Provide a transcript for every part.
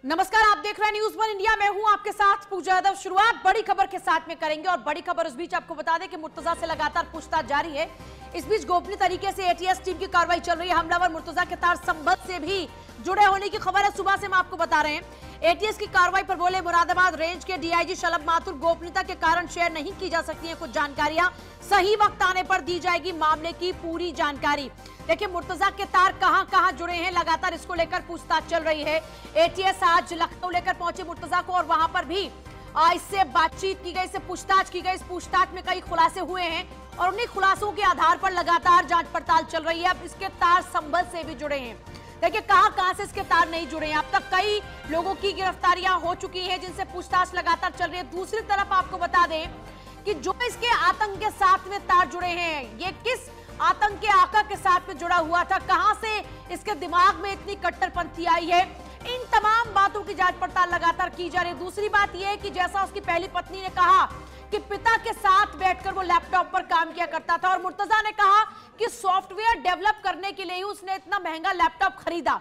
नमस्कार, आप देख रहे हैं न्यूज़ वन इंडिया। मैं हूं आपके साथ पूजा यादव। शुरुआत बड़ी खबर के साथ में करेंगे और बड़ी खबर उस बीच आपको बता दें कि मुर्तजा से लगातार पूछताछ जारी है। इस बीच गोपनीय तरीके से एटीएस टीम की कार्रवाई चल रही है। हमलावर मुर्तजा के तार संबंध से भी जुड़े होने की खबर है। सुबह से हम आपको बता रहे हैं एटीएस की कार्रवाई पर बोले मुरादाबाद रेंज के डीआईजी शलभ माथुर, गोपनीयता के कारण शेयर नहीं की जा सकती है कुछ जानकारियां, सही वक्त आने पर दी जाएगी मामले की पूरी जानकारी। देखिए मुर्तजा के तार कहां जुड़े हैं, लगातार इसको लेकर पूछताछ चल रही है। एटीएस आज लखनऊ लेकर पहुंचे मुर्तजा को और वहां पर भी इससे बातचीत की गई, इससे पूछताछ की गई। इस पूछताछ में कई खुलासे हुए हैं और उन्हीं खुलासों के आधार पर लगातार जांच पड़ताल चल रही है। अब इसके तार संबंध से भी जुड़े हैं। देखिए कहां से इसके तार नहीं जुड़े हैं। अब तक कई लोगों की गिरफ्तारियां हो चुकी हैं जिनसे पूछताछ लगातार चल रही है। दूसरी तरफ आपको बता दें कि जो इसके आतंक के साथ में तार जुड़े हैं, ये किस आतंक के आका के साथ में जुड़ा हुआ था, कहां से इसके दिमाग में इतनी कट्टरपंथी आई है, इन तमाम बातों की जांच पड़ताल लगातार की जा रही है। दूसरी बात यह है कि जैसा उसकी पहली पत्नी ने कहा कि पिता के साथ बैठकर वो लैपटॉप पर काम किया करता था और मुर्तजा ने कहा कि सॉफ्टवेयर डेवलप करने के लिए ही उसने इतना महंगा लैपटॉप खरीदा।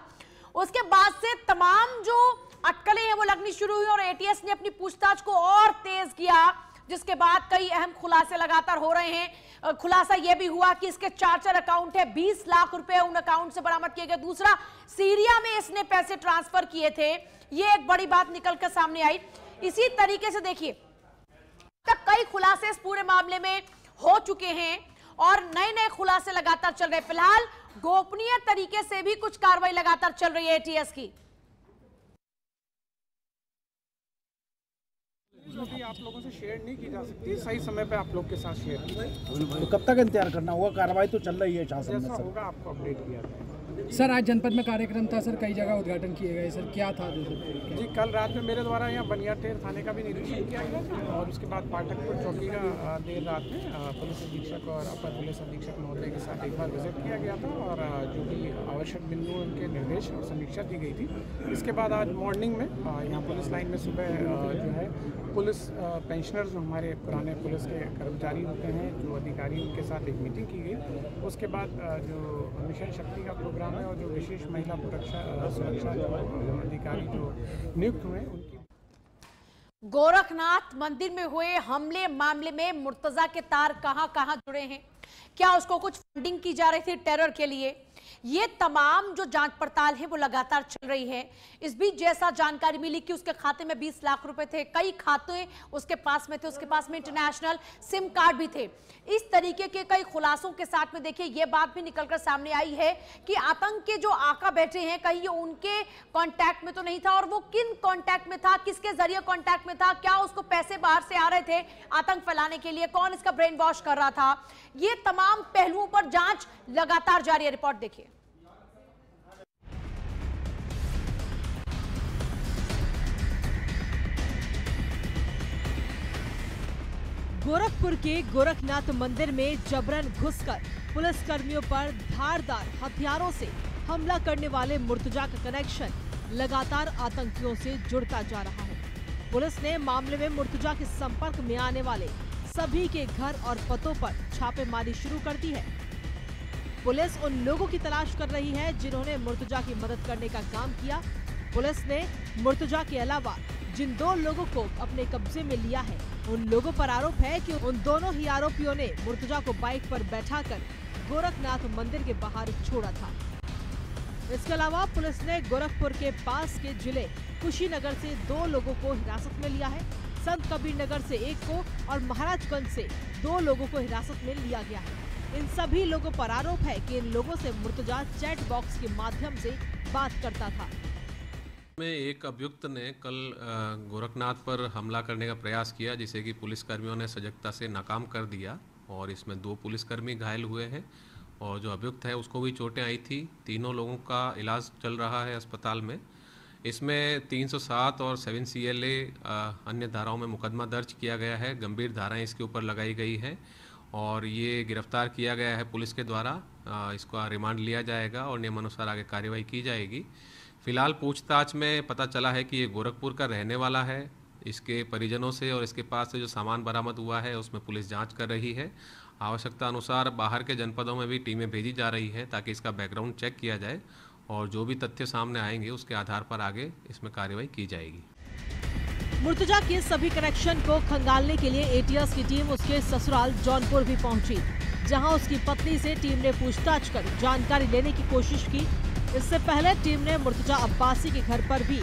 उसके बाद से तमाम जो अटकलें हैं वो लगनी शुरू हुई और एटीएस ने अपनी पूछताछ को और तेज किया, जिसके बाद कई अहम खुलासे लगातार हो रहे हैं। खुलासा यह भी हुआ कि इसके चार अकाउंट है, 20 लाख रुपए उन अकाउंट से बरामद किए गए। दूसरा, सीरिया में इसने पैसे ट्रांसफर किए थे, यह एक बड़ी बात निकल कर सामने आई। इसी तरीके से देखिए तक कई खुलासे इस पूरे मामले में हो चुके हैं और नए खुलासे लगातार चल रहे हैं। फिलहाल गोपनीय तरीके से भी कुछ कार्रवाई लगातार चल रही है एटीएस की। जो भी आप लोगों से शेयर नहीं की जा सकती, सही समय पे आप लोग के साथ शेयर की। तो कब तक इंतजार करना होगा? कार्रवाई तो चल रही है, जैसा होगा आपको अपडेट किया जाएगा। सर आज जनपद में कार्यक्रम था सर, कई जगह उद्घाटन किए गए सर, क्या था? जी कल रात में मेरे द्वारा यहाँ बनियाठेर थाने का भी निरीक्षण किया गया और उसके बाद पाठकपुर चौकी का देर रात में पुलिस अधीक्षक और अपर पुलिस अधीक्षक महोदय के साथ एक बार विजिट किया गया था और जो भी आवश्यक बिंदु उनके निर्देश और समीक्षा की गई थी। इसके बाद आज मॉर्निंग में यहाँ पुलिस लाइन में सुबह जो है पुलिस पेंशनर्स जो हमारे पुराने पुलिस के कर्मचारी होते हैं, जो अधिकारी, उनके साथ एक मीटिंग की गई। उसके बाद जो मिशन शक्ति का प्रोग्राम है और जो विशेष महिला सुरक्षा जो अधिकारी जो नियुक्त हुए उनकी। गोरखनाथ मंदिर में हुए हमले मामले में मुर्तजा के तार कहां जुड़े हैं, क्या उसको कुछ फंडिंग की जा रही थी टेरर के लिए, ये तमाम जो जांच पड़ताल है वो लगातार चल रही है। इस बीच जैसा जानकारी मिली कि उसके खाते में 20 लाख रुपए थे, कई खाते उसके पास में थे, उसके पास में इंटरनेशनल सिम कार्ड भी थे। इस तरीके के कई खुलासों के साथ में देखिए ये बात भी निकलकर सामने आई है कि आतंक के जो आका बैठे हैं कहीं ये उनके कांटेक्ट में तो नहीं था और वो किन कांटेक्ट में था, किसके जरिए कांटेक्ट में था, क्या उसको पैसे बाहर से आ रहे थे आतंक फैलाने के लिए, कौन इसका ब्रेन वॉश कर रहा था, ये तमाम पहलुओं पर जांच लगातार जारी है। रिपोर्ट देखिए। गोरखपुर के गोरखनाथ मंदिर में जबरन घुसकर पुलिस कर्मियों पर धारदार हथियारों से हमला करने वाले मुर्तजा का कनेक्शन लगातार आतंकियों से जुड़ता जा रहा है। पुलिस ने मामले में मुर्तजा के संपर्क में आने वाले सभी के घर और पतों पर छापेमारी शुरू कर दी है। पुलिस उन लोगों की तलाश कर रही है जिन्होंने मुर्तजा की मदद करने का काम किया। पुलिस ने मुर्तजा के अलावा जिन 2 लोगों को अपने कब्जे में लिया है, उन लोगों पर आरोप है कि उन दोनों ही आरोपियों ने मुर्तजा को बाइक पर बैठाकर गोरखनाथ मंदिर के बाहर छोड़ा था। इसके अलावा पुलिस ने गोरखपुर के पास के जिले कुशीनगर से 2 लोगों को हिरासत में लिया है। संत कबीर नगर से 1 को और महाराजगंज से 2 लोगों को हिरासत में लिया गया है। इन सभी लोगों पर आरोप है कि इन लोगों से मुर्तजा चैट बॉक्स के माध्यम से बात करता था। में एक अभियुक्त ने कल गोरखनाथ पर हमला करने का प्रयास किया, जिसे कि पुलिसकर्मियों ने सजगता से नाकाम कर दिया और इसमें 2 पुलिसकर्मी घायल हुए हैं और जो अभियुक्त है उसको भी चोटें आई थी। तीनों लोगों का इलाज चल रहा है अस्पताल में। इसमें 307 और 7 CLA अन्य धाराओं में मुकदमा दर्ज किया गया है। गंभीर धाराएं इसके ऊपर लगाई गई है और ये गिरफ्तार किया गया है पुलिस के द्वारा। इसका रिमांड लिया जाएगा और नियमानुसार आगे कार्रवाई की जाएगी। फिलहाल पूछताछ में पता चला है कि ये गोरखपुर का रहने वाला है। इसके परिजनों से और इसके पास से जो सामान बरामद हुआ है उसमें पुलिस जांच कर रही है। आवश्यकता अनुसार बाहर के जनपदों में भी टीमें भेजी जा रही है ताकि इसका बैकग्राउंड चेक किया जाए और जो भी तथ्य सामने आएंगे उसके आधार पर आगे इसमें कार्रवाई की जाएगी। मुर्तजा के सभी कनेक्शन को खंगालने के लिए एटीएस की टीम उसके ससुराल जौनपुर भी पहुंची, जहां उसकी पत्नी से टीम ने पूछताछ कर जानकारी लेने की कोशिश की। इससे पहले टीम ने मुर्तजा अब्बासी के घर पर भी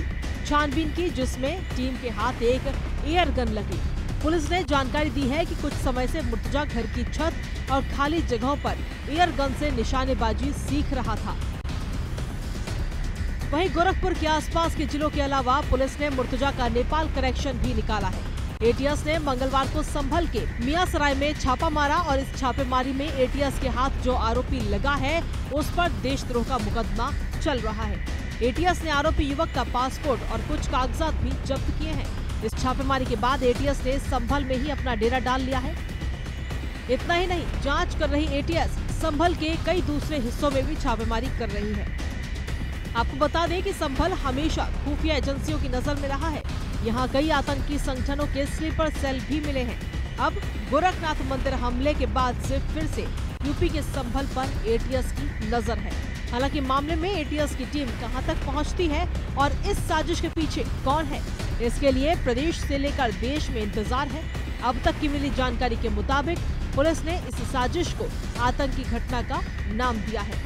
छानबीन की, जिसमें टीम के हाथ एक एयर गन लगी। पुलिस ने जानकारी दी है कि कुछ समय से मुर्तजा घर की छत और खाली जगहों पर एयर गन से निशानेबाजी सीख रहा था। वहीं गोरखपुर के आसपास के जिलों के अलावा पुलिस ने मुर्तजा का नेपाल कनेक्शन भी निकाला है। एटीएस ने मंगलवार को संभल के मियासराय में छापा मारा और इस छापेमारी में एटीएस के हाथ जो आरोपी लगा है उस पर देशद्रोह का मुकदमा चल रहा है। एटीएस ने आरोपी युवक का पासपोर्ट और कुछ कागजात भी जब्त किए हैं। इस छापेमारी के बाद एटीएस ने संभल में ही अपना डेरा डाल लिया है। इतना ही नहीं, जांच कर रही एटीएस संभल के कई दूसरे हिस्सों में भी छापेमारी कर रही है। आपको बता दें कि संभल हमेशा खुफिया एजेंसियों की नजर में रहा है। यहाँ कई आतंकी संगठनों के स्लीपर सेल भी मिले हैं। अब गोरखनाथ मंदिर हमले के बाद से फिर से यूपी के संभल पर एटीएस की नजर है। हालांकि मामले में एटीएस की टीम कहां तक पहुंचती है और इस साजिश के पीछे कौन है, इसके लिए प्रदेश से लेकर देश में इंतजार है। अब तक की मिली जानकारी के मुताबिक पुलिस ने इस साजिश को आतंकी घटना का नाम दिया है।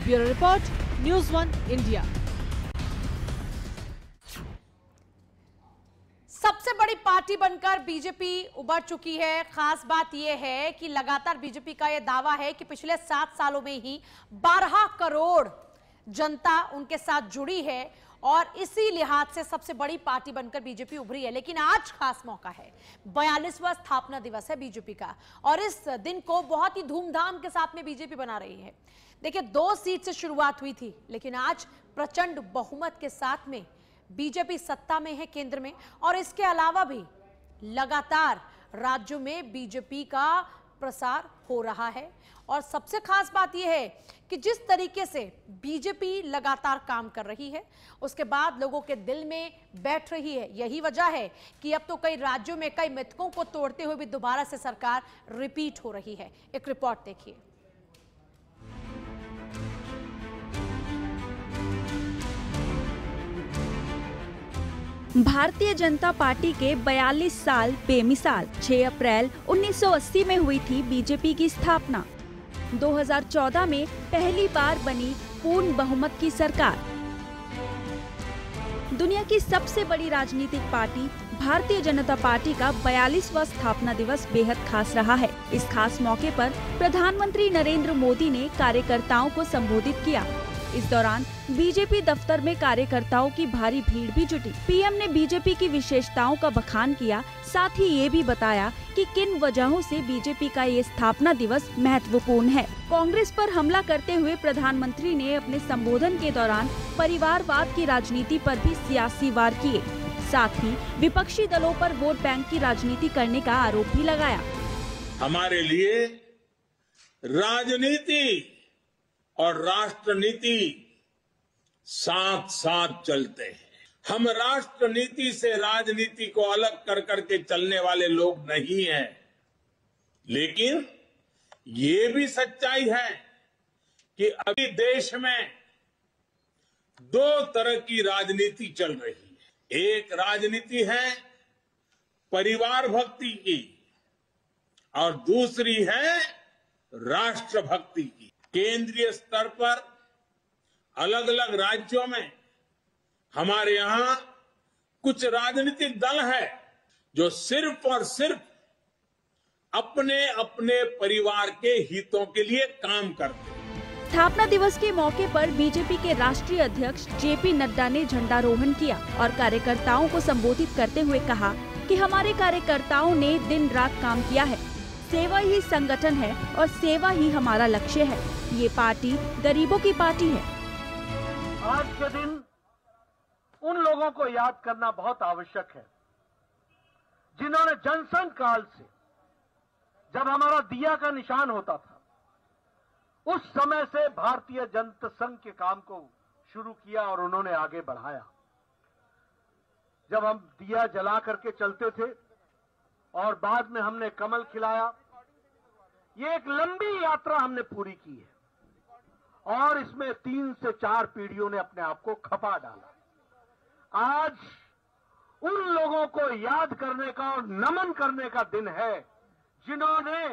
Bureau report, news 1 India. सबसे बड़ी पार्टी बनकर बीजेपी उभर चुकी है। खास बात यह है कि लगातार बीजेपी का यह दावा है कि पिछले 7 सालों में ही 12 करोड़ जनता उनके साथ जुड़ी है और इसी लिहाज से सबसे बड़ी पार्टी बनकर बीजेपी उभरी है। लेकिन आज खास मौका है, 42वां स्थापना दिवस है बीजेपी का और इस दिन को बहुत ही धूमधाम के साथ में बीजेपी बना रही है। देखिए, 2 सीट से शुरुआत हुई थी, लेकिन आज प्रचंड बहुमत के साथ में बीजेपी सत्ता में है केंद्र में, और इसके अलावा भी लगातार राज्यों में बीजेपी का प्रसार हो रहा है। और सबसे खास बात यह है कि जिस तरीके से बीजेपी लगातार काम कर रही है उसके बाद लोगों के दिल में बैठ रही है। यही वजह है कि अब तो कई राज्यों में कई मिथकों को तोड़ते हुए भी दोबारा से सरकार रिपीट हो रही है। एक रिपोर्ट देखिए। भारतीय जनता पार्टी के 42 साल बेमिसाल। 6 अप्रैल 1980 में हुई थी बीजेपी की स्थापना। 2014 में पहली बार बनी पूर्ण बहुमत की सरकार। दुनिया की सबसे बड़ी राजनीतिक पार्टी भारतीय जनता पार्टी का 42वां स्थापना दिवस बेहद खास रहा है। इस खास मौके पर प्रधानमंत्री नरेंद्र मोदी ने कार्यकर्ताओं को संबोधित किया। इस दौरान बीजेपी दफ्तर में कार्यकर्ताओं की भारी भीड़ भी जुटी। पीएम ने बीजेपी की विशेषताओं का बखान किया, साथ ही ये भी बताया कि किन वजहों से बीजेपी का ये स्थापना दिवस महत्वपूर्ण है। कांग्रेस पर हमला करते हुए प्रधानमंत्री ने अपने संबोधन के दौरान परिवारवाद की राजनीति पर भी सियासी वार किए। साथ ही विपक्षी दलों पर वोट बैंक की राजनीति करने का आरोप भी लगाया। हमारे लिए राजनीति और राष्ट्रनीति साथ साथ चलते हैं। हम राष्ट्रनीति से राजनीति को अलग कर करके चलने वाले लोग नहीं हैं। लेकिन ये भी सच्चाई है कि अभी देश में 2 तरह की राजनीति चल रही है। एक राजनीति है परिवार भक्ति की और दूसरी है राष्ट्र भक्ति की। केंद्रीय स्तर पर अलग अलग राज्यों में हमारे यहाँ कुछ राजनीतिक दल है जो सिर्फ और सिर्फ अपने अपने परिवार के हितों के लिए काम करते हैं। स्थापना दिवस के मौके पर बीजेपी के राष्ट्रीय अध्यक्ष जेपी नड्डा ने झंडारोहण किया और कार्यकर्ताओं को संबोधित करते हुए कहा कि हमारे कार्यकर्ताओं ने दिन रात काम किया है। सेवा ही संगठन है और सेवा ही हमारा लक्ष्य है। ये पार्टी गरीबों की पार्टी है। आज के दिन उन लोगों को याद करना बहुत आवश्यक है जिन्होंने जनसंघ काल से, जब हमारा दिया का निशान होता था, उस समय से भारतीय जनता संघ के काम को शुरू किया और उन्होंने आगे बढ़ाया। जब हम दिया जला करके चलते थे और बाद में हमने कमल खिलाया, ये एक लंबी यात्रा हमने पूरी की है और इसमें 3 से 4 पीढ़ियों ने अपने आप को खपा डाला। आज उन लोगों को याद करने का और नमन करने का दिन है जिन्होंने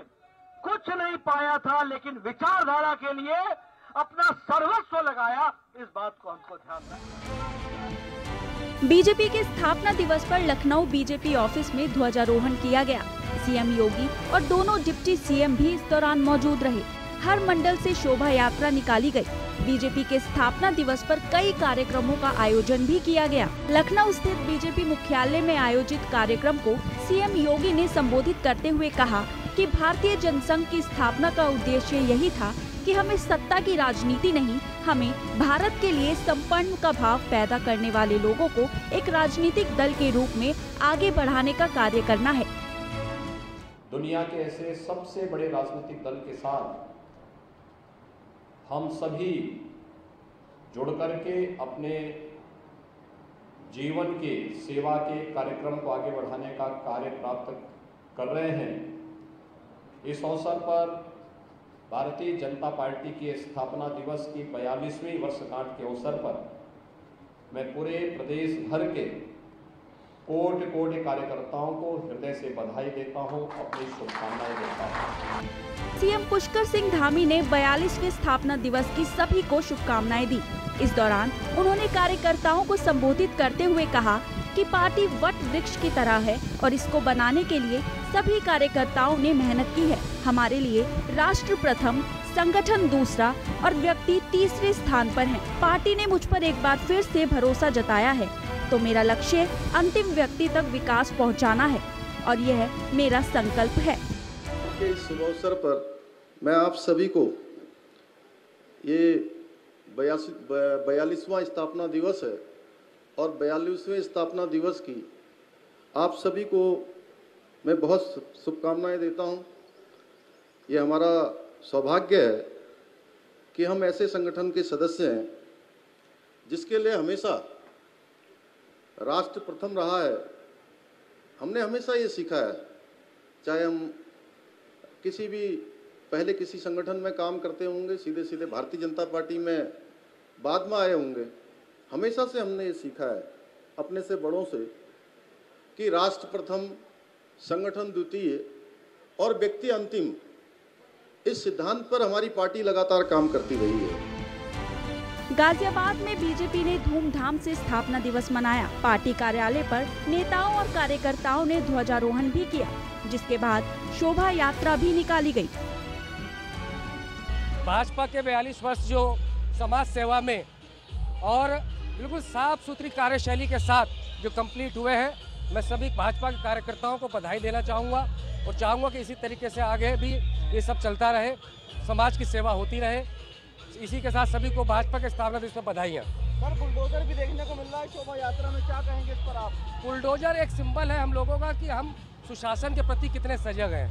कुछ नहीं पाया था लेकिन विचारधारा के लिए अपना सर्वस्व लगाया। इस बात को हमको ध्यान रखना। बीजेपी के स्थापना दिवस पर लखनऊ बीजेपी ऑफिस में ध्वजारोहण किया गया। सीएम योगी और दोनों डिप्टी सीएम भी इस दौरान मौजूद रहे। हर मंडल से शोभा यात्रा निकाली गई। बीजेपी के स्थापना दिवस पर कई कार्यक्रमों का आयोजन भी किया गया। लखनऊ स्थित बीजेपी मुख्यालय में आयोजित कार्यक्रम को सीएम योगी ने संबोधित करते हुए कहा कि भारतीय जनसंघ की स्थापना का उद्देश्य यही था कि हमें सत्ता की राजनीति नहीं, हमें भारत के लिए संपन्न का भाव पैदा करने वाले लोगों को एक राजनीतिक दल के रूप में आगे बढ़ाने का कार्य करना है। दुनिया के ऐसे सबसे बड़े राजनीतिक दल के साथ हम सभी जुड़ करके अपने जीवन के सेवा के कार्यक्रम को आगे बढ़ाने का कार्य प्राप्त कर रहे हैं। इस अवसर पर भारतीय जनता पार्टी की स्थापना दिवस की 42वीं वर्षगांठ के अवसर पर मैं पूरे प्रदेश भर के कोटि कार्यकर्ताओं को हृदय से बधाई देता हूं, अपनी शुभकामनाएं देता हूं। सीएम पुष्कर सिंह धामी ने 42वें स्थापना दिवस की सभी को शुभकामनाएं दी। इस दौरान उन्होंने कार्यकर्ताओं को संबोधित करते हुए कहा कि पार्टी वट वृक्ष की तरह है और इसको बनाने के लिए सभी कार्यकर्ताओं ने मेहनत की है। हमारे लिए राष्ट्र प्रथम, संगठन दूसरा और व्यक्ति तीसरे स्थान पर हैं। पार्टी ने मुझ पर एक बार फिर से भरोसा जताया है, तो मेरा लक्ष्य अंतिम व्यक्ति तक विकास पहुंचाना है और यह मेरा संकल्प है। इस शुभ अवसर पर मैं आप सभी को ये 42वां स्थापना दिवस है और 42वें स्थापना दिवस की आप सभी को मैं बहुत शुभकामनाएं देता हूं। ये हमारा सौभाग्य है कि हम ऐसे संगठन के सदस्य हैं जिसके लिए हमेशा राष्ट्र प्रथम रहा है। हमने हमेशा ये सीखा है, चाहे हम किसी भी पहले किसी संगठन में काम करते होंगे, सीधे सीधे भारतीय जनता पार्टी में बाद में आए होंगे, हमेशा से हमने ये सीखा है अपने से बड़ों से कि राष्ट्र प्रथम, संगठन द्वितीय और व्यक्ति अंतिम, इस सिद्धांत पर हमारी पार्टी लगातार काम करती रही है। गाजियाबाद में बीजेपी ने धूमधाम से स्थापना दिवस मनाया। पार्टी कार्यालय पर नेताओं और कार्यकर्ताओं ने ध्वजारोहण भी किया, जिसके बाद शोभा यात्रा भी निकाली गई। भाजपा के 42 वर्ष जो समाज सेवा में और बिल्कुल साफ सुथरी कार्यशैली के साथ जो कंप्लीट हुए हैं, मैं सभी भाजपा के कार्यकर्ताओं को बधाई देना चाहूँगा और चाहूँगा कि इसी तरीके से आगे भी ये सब चलता रहे, समाज की सेवा होती रहे। इसी के साथ सभी को भाजपा के स्थापना दिवस पर बधाइयाँ। सर, बुलडोजर भी देखने को मिल रहा है शोभा यात्रा में, क्या कहेंगे इस पर आप? बुलडोजर एक सिंबल है हम लोगों का कि हम सुशासन के प्रति कितने सजग हैं।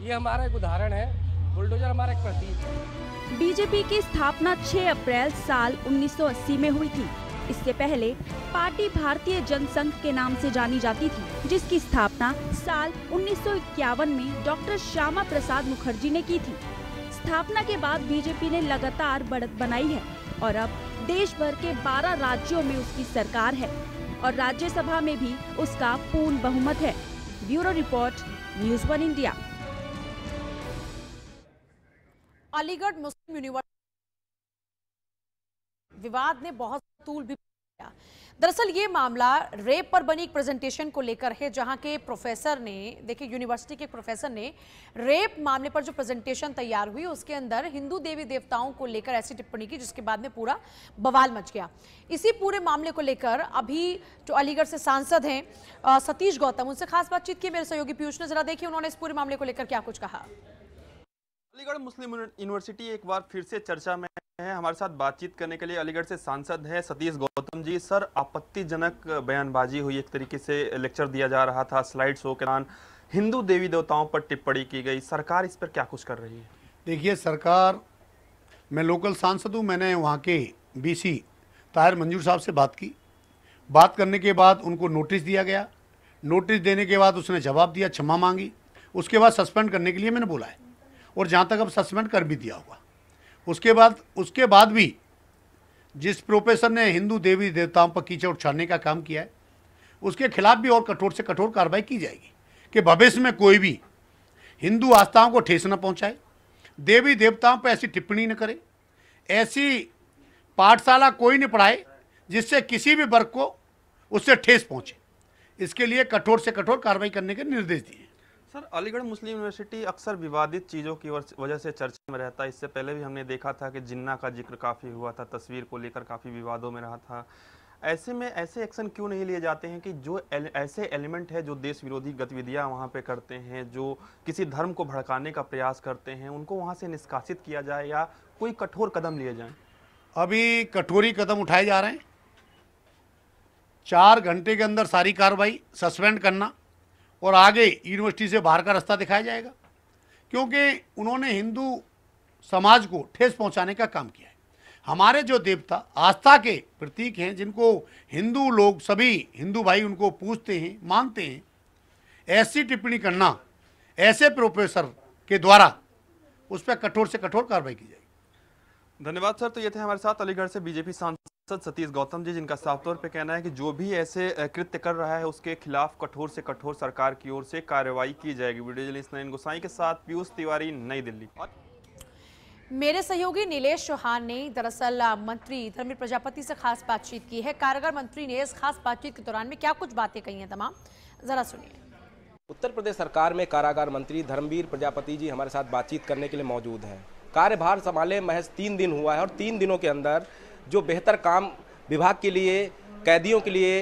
ये हमारा एक उदाहरण है, बुलडोजर हमारा एक प्रतीक है। बीजेपी की स्थापना 6 अप्रैल साल 1980 में हुई थी। इससे पहले पार्टी भारतीय जनसंघ के नाम से जानी जाती थी, जिसकी स्थापना साल 1951 में डॉक्टर श्यामा प्रसाद मुखर्जी ने की थी। स्थापना के बाद बीजेपी ने लगातार बढ़त बनाई है और अब देश भर के 12 राज्यों में उसकी सरकार है और राज्यसभा में भी उसका पूर्ण बहुमत है। Bureau report, news 1 India. Aligarh Muslim University विवाद ने बहुत तूल भी किया। दरअसल ये मामला रेप पर बनी एक प्रेजेंटेशन को लेकर है, जहां के प्रोफेसर ने, देखिए यूनिवर्सिटी के प्रोफेसर ने रेप मामले पर जो प्रेजेंटेशन तैयार हुई उसके अंदर हिंदू देवी देवताओं को लेकर ऐसी टिप्पणी की जिसके बाद में पूरा बवाल मच गया। इसी पूरे मामले को लेकर अभी जो अलीगढ़ से सांसद हैं सतीश गौतम, उनसे खास बातचीत की मेरे सहयोगी पीयूष ने। जरा देखिए उन्होंने इस पूरे मामले को लेकर क्या कुछ कहा। अलीगढ़ मुस्लिम यूनिवर्सिटी एक बार फिर से चर्चा में है। हमारे साथ बातचीत करने के लिए अलीगढ़ से सांसद है सतीश गौतम जी। सर, आपत्तिजनक बयानबाजी हुई, एक तरीके से लेक्चर दिया जा रहा था, स्लाइड शो के दौरान हिंदू देवी देवताओं पर टिप्पणी की गई, सरकार इस पर क्या कुछ कर रही है? देखिए, सरकार, मैं लोकल सांसद हूँ, मैंने वहाँ के बीसी ताहिर मंजूर साहब से बात की। बात करने के बाद उनको नोटिस दिया गया। नोटिस देने के बाद उसने जवाब दिया, क्षमा मांगी। उसके बाद सस्पेंड करने के लिए मैंने बोला है और जहाँ तक अब सस्पेंड कर भी दिया होगा। उसके बाद भी जिस प्रोफेसर ने हिंदू देवी देवताओं पर कीचड़ उछालने का काम किया है, उसके खिलाफ भी और कठोर से कठोर कार्रवाई की जाएगी कि भविष्य में कोई भी हिंदू आस्थाओं को ठेस न पहुंचाए, देवी देवताओं पर ऐसी टिप्पणी न करे, ऐसी पाठशाला कोई न पढ़ाए जिससे किसी भी वर्ग को उससे ठेस पहुंचे। इसके लिए कठोर से कठोर कार्रवाई करने के निर्देश दिए। सर, अलीगढ़ मुस्लिम यूनिवर्सिटी अक्सर विवादित चीज़ों की वजह से चर्चा में रहता है। इससे पहले भी हमने देखा था कि जिन्ना का जिक्र काफ़ी हुआ था, तस्वीर को लेकर काफ़ी विवादों में रहा था। ऐसे में ऐसे एक्शन क्यों नहीं लिए जाते हैं कि जो ऐसे एलिमेंट है जो देश विरोधी गतिविधियां वहां पे करते हैं, जो किसी धर्म को भड़काने का प्रयास करते हैं, उनको वहां से निष्कासित किया जाए या कोई कठोर कदम लिए जाएं? अभी कठोरी कदम उठाए जा रहे हैं। 4 घंटे के अंदर सारी कार्रवाई, सस्पेंड करना और आगे यूनिवर्सिटी से बाहर का रास्ता दिखाया जाएगा, क्योंकि उन्होंने हिंदू समाज को ठेस पहुंचाने का काम किया है। हमारे जो देवता आस्था के प्रतीक हैं, जिनको हिंदू लोग, सभी हिंदू भाई उनको पूजते हैं, मानते हैं, ऐसी टिप्पणी करना ऐसे प्रोफेसर के द्वारा उस पर कठोर से कठोर कार्रवाई की जाएगी। धन्यवाद सर। तो ये थे हमारे साथ अलीगढ़ से बीजेपी सांसद सतीश गौतम जी, जिनका साफ तौर पे कहना है कि जो भी ऐसे कृत्य कर रहा है उसके खिलाफ कठोर से कठोर सरकार की ओर से कार्रवाई की जाएगी। वीडियो जर्नलिस्ट नयन गोसाई के साथ पीयूष तिवारी, नई दिल्ली। मेरे सहयोगी नीलेश चौहान ने दरअसल मंत्री धर्मवीर प्रजापति से खास बातचीत की है। कारागार मंत्री ने इस खास बातचीत के दौरान में क्या कुछ बातें कही हैं, तमाम जरा सुनिए। उत्तर प्रदेश सरकार में कारागार मंत्री धर्मवीर प्रजापति जी हमारे साथ बातचीत करने के लिए मौजूद हैं। कार्यभार संभाले महज 3 दिन हुआ है और 3 दिनों के अंदर जो बेहतर काम विभाग के लिए, कैदियों के लिए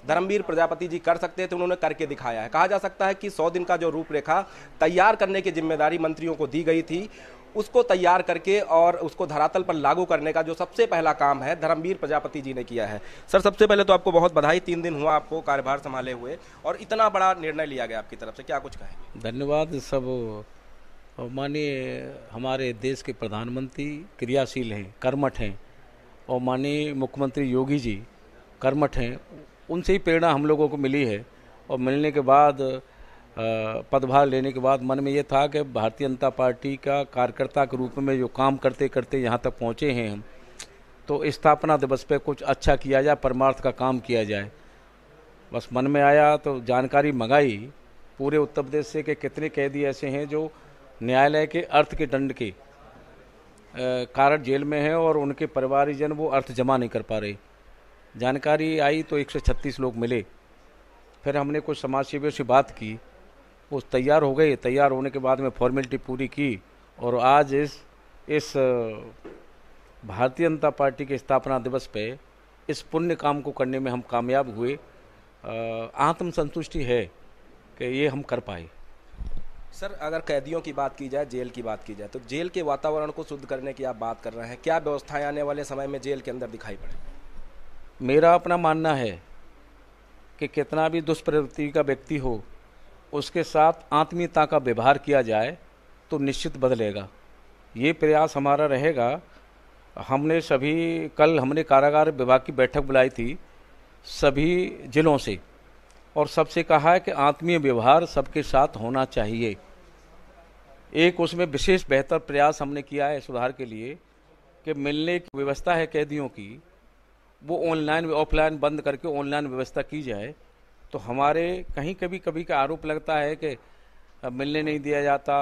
धर्मवीर प्रजापति जी कर सकते थे, उन्होंने करके दिखाया है। कहा जा सकता है कि 100 दिन का जो रूपरेखा तैयार करने की जिम्मेदारी मंत्रियों को दी गई थी, उसको तैयार करके और उसको धरातल पर लागू करने का जो सबसे पहला काम है धर्मवीर प्रजापति जी ने किया है। सर, सबसे पहले तो आपको बहुत बधाई। 3 दिन हुआ आपको कार्यभार संभाले हुए और इतना बड़ा निर्णय लिया गया आपकी तरफ से, क्या कुछ कहें? धन्यवाद। सब माननीय हमारे देश के प्रधानमंत्री क्रियाशील हैं, कर्मठ हैं, और माननीय मुख्यमंत्री योगी जी कर्मठ हैं। उनसे ही प्रेरणा हम लोगों को मिली है और मिलने के बाद पदभार लेने के बाद मन में ये था कि भारतीय जनता पार्टी का कार्यकर्ता के रूप में जो काम करते करते यहाँ तक पहुँचे हैं हम, तो स्थापना दिवस पे कुछ अच्छा किया जाए, परमार्थ का काम किया जाए। बस मन में आया तो जानकारी मंगाई पूरे उत्तर प्रदेश से कि कितने कैदी ऐसे हैं जो न्यायालय के अर्थ के दंड के कारण जेल में हैं और उनके परिवारजन वो अर्थ जमा नहीं कर पा रहे। जानकारी आई तो 136 लोग मिले। फिर हमने कुछ समाजसेवियों से बात की, वो तैयार हो गए। तैयार होने के बाद में फॉर्मेलिटी पूरी की और आज इस भारतीय जनता पार्टी के स्थापना दिवस पे इस पुण्य काम को करने में हम कामयाब हुए। आत्मसंतुष्टि है कि ये हम कर पाए। सर, अगर कैदियों की बात की जाए, जेल की बात की जाए, तो जेल के वातावरण को शुद्ध करने की आप बात कर रहे हैं। क्या व्यवस्थाएं आने वाले समय में जेल के अंदर दिखाई पड़े? मेरा अपना मानना है कि कितना भी दुष्प्रवृत्ति का व्यक्ति हो, उसके साथ आत्मीयता का व्यवहार किया जाए तो निश्चित बदलेगा। ये प्रयास हमारा रहेगा। कल हमने कारागार विभाग की बैठक बुलाई थी सभी जिलों से और सबसे कहा है कि आत्मीय व्यवहार सबके साथ होना चाहिए। एक उसमें विशेष बेहतर प्रयास हमने किया है सुधार के लिए कि मिलने की व्यवस्था है कैदियों की, वो ऑनलाइन ऑफलाइन बंद करके ऑनलाइन व्यवस्था की जाए। तो हमारे कहीं कभी का आरोप लगता है कि मिलने नहीं दिया जाता,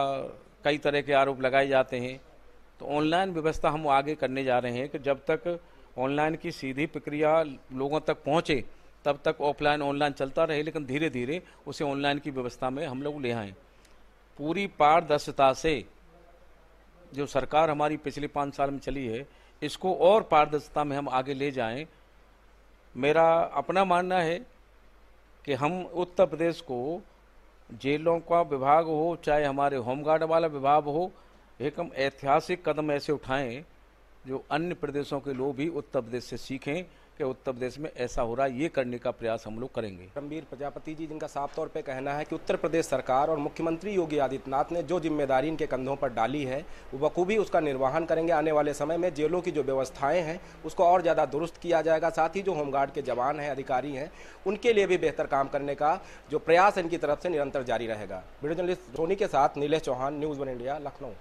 कई तरह के आरोप लगाए जाते हैं। तो ऑनलाइन व्यवस्था हम आगे करने जा रहे हैं कि जब तक ऑनलाइन की सीधी प्रक्रिया लोगों तक पहुंचे तब तक ऑफलाइन ऑनलाइन चलता रहे, लेकिन धीरे धीरे उसे ऑनलाइन की व्यवस्था में हम लोग ले आएँ। पूरी पारदर्शिता से जो सरकार हमारी पिछले 5 साल में चली है, इसको और पारदर्शिता में हम आगे ले जाएं। मेरा अपना मानना है कि हम उत्तर प्रदेश को जेलों का विभाग हो, चाहे हमारे होमगार्ड वाला विभाग हो, एक हम ऐतिहासिक कदम ऐसे उठाएं जो अन्य प्रदेशों के लोग भी उत्तर प्रदेश से सीखें कि उत्तर प्रदेश में ऐसा हो रहा है। ये करने का प्रयास हम लोग करेंगे। धर्मवीर प्रजापति जी, जिनका साफ तौर पे कहना है कि उत्तर प्रदेश सरकार और मुख्यमंत्री योगी आदित्यनाथ ने जो जिम्मेदारी इनके कंधों पर डाली है वो बखूबी उसका निर्वहन करेंगे। आने वाले समय में जेलों की जो व्यवस्थाएं हैं उसको और ज़्यादा दुरुस्त किया जाएगा। साथ ही जो होमगार्ड के जवान हैं, अधिकारी हैं, उनके लिए भी बेहतर काम करने का जो प्रयास इनकी तरफ से निरंतर जारी रहेगा। वीडियो जर्नलिस्ट सोनी के साथ नीलेश चौहान, न्यूज़ 1 इंडिया, लखनऊ।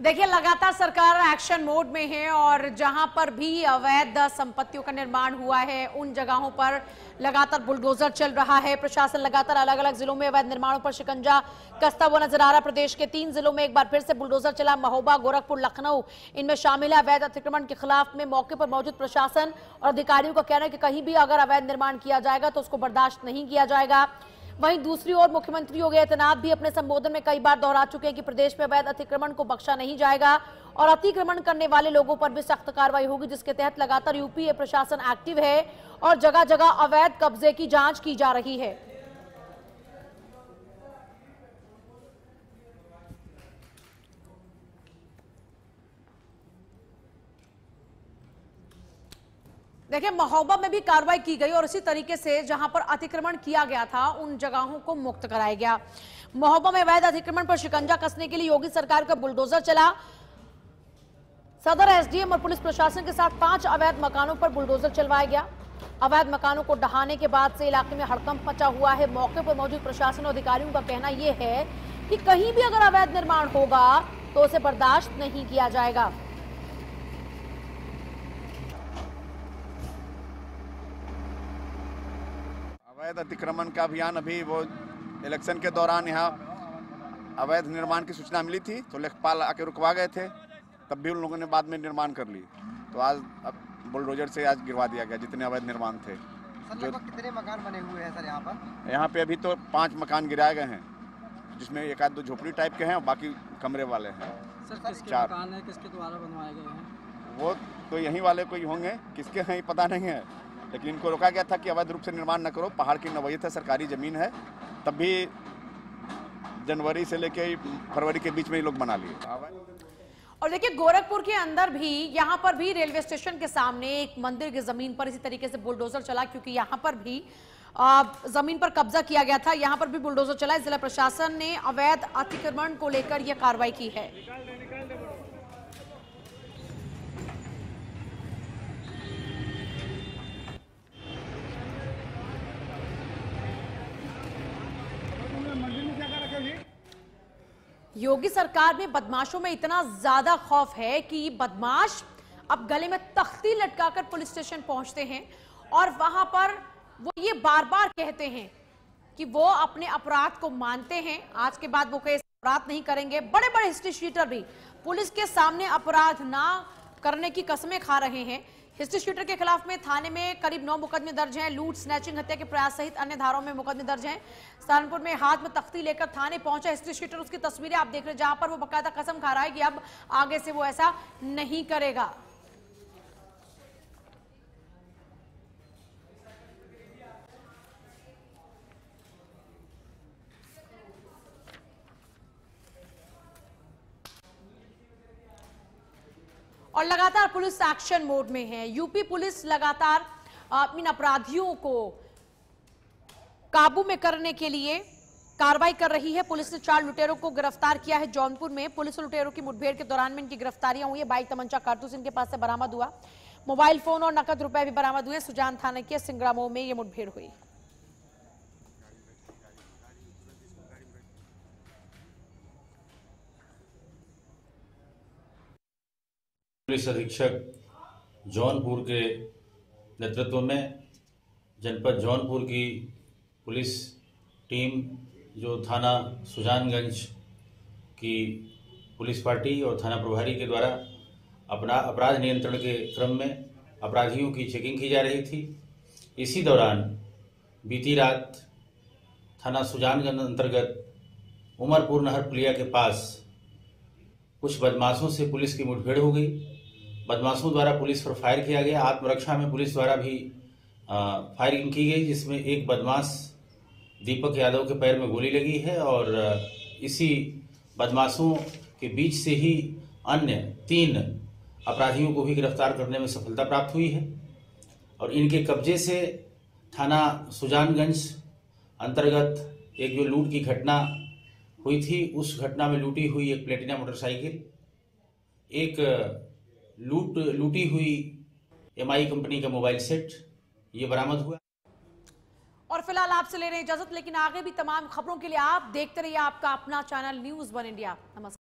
देखिए, लगातार सरकार एक्शन मोड में है और जहां पर भी अवैध संपत्तियों का निर्माण हुआ है उन जगहों पर लगातार बुलडोजर चल रहा है। प्रशासन लगातार अलग अलग जिलों में अवैध निर्माणों पर शिकंजा कसता हुआ नजर आ रहा है। प्रदेश के 3 जिलों में एक बार फिर से बुलडोजर चला। महोबा, गोरखपुर, लखनऊ इनमें शामिल है। अवैध अतिक्रमण के खिलाफ में मौके पर मौजूद प्रशासन और अधिकारियों का कहना है कि कहीं भी अगर अवैध निर्माण किया जाएगा तो उसको बर्दाश्त नहीं किया जाएगा। वहीं दूसरी ओर मुख्यमंत्री योगी आदित्यनाथ भी अपने संबोधन में कई बार दोहरा चुके हैं कि प्रदेश में अवैध अतिक्रमण को बख्शा नहीं जाएगा और अतिक्रमण करने वाले लोगों पर भी सख्त कार्रवाई होगी, जिसके तहत लगातार यूपी प्रशासन एक्टिव है और जगह जगह अवैध कब्जे की जांच की जा रही है। देखिए, महोबा में भी कार्रवाई की गई और इसी तरीके से जहां पर अतिक्रमण किया गया था उन जगहों को मुक्त कराया गया। महोबा में अवैध अतिक्रमण पर शिकंजा कसने के लिए योगी सरकार का बुलडोजर चला। सदर एसडीएम और पुलिस प्रशासन के साथ 5 अवैध मकानों पर बुलडोजर चलवाया गया। अवैध मकानों को ढहाने के बाद से इलाके में हड़कंप मचा हुआ है। मौके पर मौजूद प्रशासन और अधिकारियों का कहना यह है कि कहीं भी अगर अवैध निर्माण होगा तो उसे बर्दाश्त नहीं किया जाएगा। अवैध अतिक्रमण का अभियान अभी वो इलेक्शन के दौरान यहाँ अवैध निर्माण की सूचना मिली थी तो लेखपाल आके रुकवा गए थे, तब भी उन लोगों ने बाद में निर्माण कर ली। तो आज अब बुलडोजर से आज गिरवा दिया गया जितने अवैध निर्माण थे। सर, कितने मकान बने हुए हैं सर यहाँ पर? यहाँ पे अभी तो 5 मकान गिराए गए हैं, जिसमें 1-2 झोपड़ी टाइप के हैं और बाकी कमरे वाले हैं। सर, किसके मकान है, किसके द्वारा बनवाए गए हैं? वो तो यहीं वाले कोई होंगे, किसके हैं पता नहीं है, लेकिन इनको रोका गया था कि अवैध रूप से निर्माण न करो। पहाड़ की नवैयत है, सरकारी जमीन है, तब भी जनवरी से लेके फरवरी के बीच में ये लोग बना लिए। और देखिए, गोरखपुर के अंदर भी यहाँ पर भी रेलवे स्टेशन के सामने एक मंदिर की जमीन पर इसी तरीके से बुलडोजर चला, क्योंकि यहाँ पर भी जमीन पर कब्जा किया गया था। यहाँ पर भी बुलडोजर चला। जिला प्रशासन ने अवैध अतिक्रमण को लेकर यह कार्रवाई की है। योगी सरकार में बदमाशों में इतना ज्यादा खौफ है कि बदमाश अब गले में तख्ती लटकाकर पुलिस स्टेशन पहुंचते हैं और वहां पर वो ये बार बार कहते हैं कि वो अपने अपराध को मानते हैं, आज के बाद वो कोई अपराध नहीं करेंगे। बड़े बड़े हिस्ट्री शीटर भी पुलिस के सामने अपराध ना करने की कसमें खा रहे हैं। हिस्ट्री शीटर के खिलाफ में थाने में करीब 9 मुकदमे दर्ज हैं। लूट, स्नैचिंग, हत्या के प्रयास सहित अन्य धाराओं में मुकदमे दर्ज हैं। सहारनपुर में हाथ में तख्ती लेकर थाने पहुंचा हिस्ट्री शीटर, उसकी तस्वीरें आप देख रहे हैं जहां पर वो बकायदा कसम खा रहा है कि अब आगे से वो ऐसा नहीं करेगा। और लगातार पुलिस एक्शन मोड में है। यूपी पुलिस लगातार इन अपराधियों को काबू में करने के लिए कार्रवाई कर रही है। पुलिस ने 4 लुटेरों को गिरफ्तार किया है। जौनपुर में पुलिस और लुटेरों की मुठभेड़ के दौरान में इनकी गिरफ्तारियां हुई है। बाइक, तमंचा, कारतूस इनके पास से बरामद हुआ। मोबाइल फोन और नकद रुपए भी बरामद हुए। सुजान थाने के सिंगरामो में यह मुठभेड़ हुई। पुलिस अधीक्षक जौनपुर के नेतृत्व में जनपद जौनपुर की पुलिस टीम, जो थाना सुजानगंज की पुलिस पार्टी और थाना प्रभारी के द्वारा अपना अपराध नियंत्रण के क्रम में अपराधियों की चेकिंग की जा रही थी। इसी दौरान बीती रात थाना सुजानगंज अंतर्गत उमरपुर नहर पुलिया के पास कुछ बदमाशों से पुलिस की मुठभेड़ हो गई। बदमाशों द्वारा पुलिस पर फायर किया गया। आत्मरक्षा में पुलिस द्वारा भी फायरिंग की गई, जिसमें एक बदमाश दीपक यादव के पैर में गोली लगी है और इसी बदमाशों के बीच से ही अन्य 3 अपराधियों को भी गिरफ्तार करने में सफलता प्राप्त हुई है। और इनके कब्जे से थाना सुजानगंज अंतर्गत एक जो लूट की घटना हुई थी, उस घटना में लूटी हुई एक प्लेटिना मोटरसाइकिल, एक लूटी हुई MI कंपनी का मोबाइल सेट, ये बरामद हुआ। और फिलहाल आपसे ले रहे हैं इजाजत, लेकिन आगे भी तमाम खबरों के लिए आप देखते रहिए आपका अपना चैनल न्यूज़ 1 इंडिया। नमस्कार।